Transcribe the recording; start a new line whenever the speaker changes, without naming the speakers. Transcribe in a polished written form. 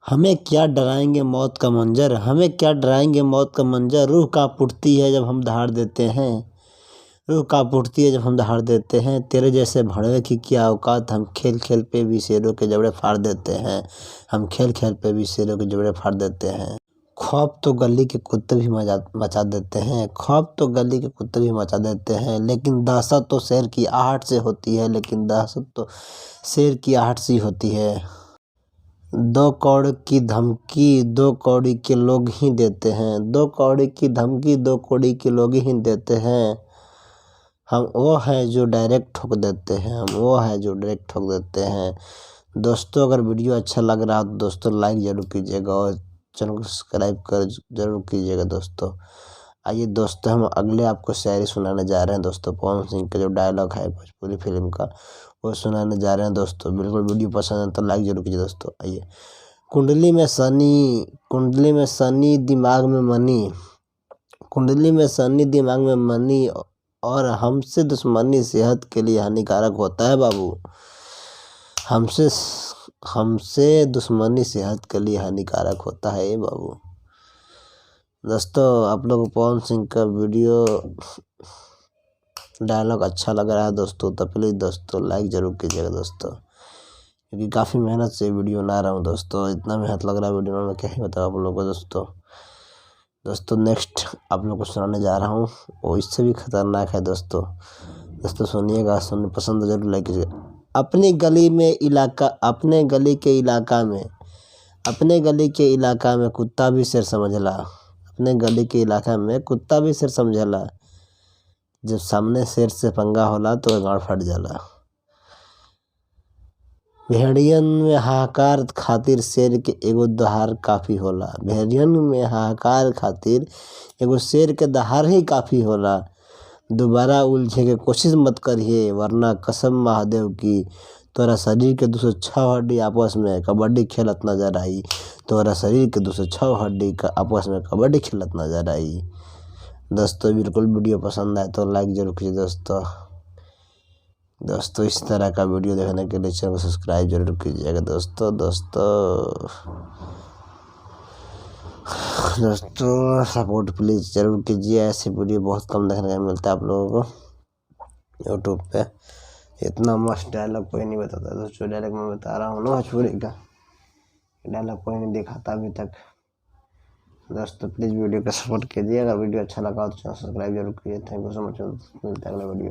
हमें क्या डराएंगे मौत का मंजर, हमें क्या डराएंगे मौत का मंजर। रूह कांप उठती है जब हम दहाड़ देते हैं, रूह कांप उठती है जब हम दहाड़ देते हैं। तेरे जैसे भड़वे की क्या औकात, हम खेल खेल पे भी शेरों के जबड़े फाड़ देते हैं, हम खेल खेल पे भी शेरों के जबड़े फाड़ देते हैं। खौफ तो गली के कुत्ते भी मचा देते हैं, खौफ तो गली के कुत्ते भी मचा देते हैं। लेकिन दहशत तो शेर की आहट से होती है, लेकिन दहशत तो शेर की आहट से होती है। 2 कौड़ी की धमकी 2 कौड़ी के लोग ही देते हैं, 2 कौड़ी की धमकी 2 कौड़ी के लोग ही देते हैं। हम वो हैं जो डायरेक्ट ठोक देते हैं, हम वो हैं जो डायरेक्ट ठोक देते हैं। दोस्तों, अगर वीडियो अच्छा लग रहा हो तो दोस्तों लाइक ज़रूर कीजिएगा और चैनल को सब्सक्राइब कर ज़रूर कीजिएगा दोस्तों। आइए दोस्तों, हम अगले आपको शायरी सुनाने जा रहे हैं दोस्तों। पवन सिंह का जो डायलॉग है भोजपुरी फिल्म का, वो सुनाने जा रहे हैं दोस्तों। बिल्कुल वीडियो पसंद है तो लाइक ज़रूर कीजिए दोस्तों। आइए। कुंडली में शनि दिमाग में मनी, कुंडली में शनि दिमाग में मनी, और हमसे दुश्मनी सेहत के लिए हानिकारक होता है बाबू। हमसे दुश्मनी सेहत के लिए हानिकारक होता है ये बाबू। दोस्तों, आप लोग पवन सिंह का वीडियो डायलॉग अच्छा लग रहा है दोस्तों तो प्लीज़ दोस्तों लाइक ज़रूर कीजिएगा दोस्तों, क्योंकि काफ़ी मेहनत से वीडियो बना रहा हूँ दोस्तों। इतना मेहनत लग रहा है वीडियो में, मैं क्या ही बताऊँ आप लोगों को दोस्तों। नेक्स्ट आप लोग को सुनाने जा रहा हूँ, वो इससे भी खतरनाक है दोस्तों। सुनिएगा, सुनने पसंद जरूर लाइक कीजिएगा। अपने गली के इलाका में कुत्ता भी शेर समझला, अपने गली के इलाका में कुत्ता भी शेर समझला। जब सामने शेर से पंगा होला तो गाड़ फट जाला। भेड़ियन में हाहाकार खातिर शेर के एगो दहाड़ काफ़ी होला, भेड़ियन में हाहाकार खातिर एगो शेर के दहाड़ ही काफ़ी होला। दोबारा उलझे के कोशिश मत करिए, वरना कसम महादेव की तोरा शरीर के 206 हड्डी आपस में कबड्डी खेलत नजर आई, तोरा शरीर के 206 हड्डी का आपस में कबड्डी खेलत नजर आई। दोस्तों, बिल्कुल वीडियो पसंद आए तो लाइक जरूर कीजिए दोस्तों। इस तरह का वीडियो देखने के लिए चैनल को सब्सक्राइब जरूर कीजिएगा दोस्तों सपोर्ट प्लीज़ जरूर कीजिए। ऐसे वीडियो बहुत कम देखने को मिलता है आप लोगों को यूट्यूब पे। इतना मस्त डायलॉग कोई नहीं बताता दोस्तों, डायलॉग मैं बता रहा हूँ ना भोजपुरी का, डायलॉग कोई नहीं दिखाता अभी तक दोस्तों। प्लीज़ वीडियो का सपोर्ट कीजिए, अगर वीडियो अच्छा लगा तो चैनल सब्सक्राइब जरूर कीजिए। थैंक यू सो मच, मिलता है अगला वीडियो।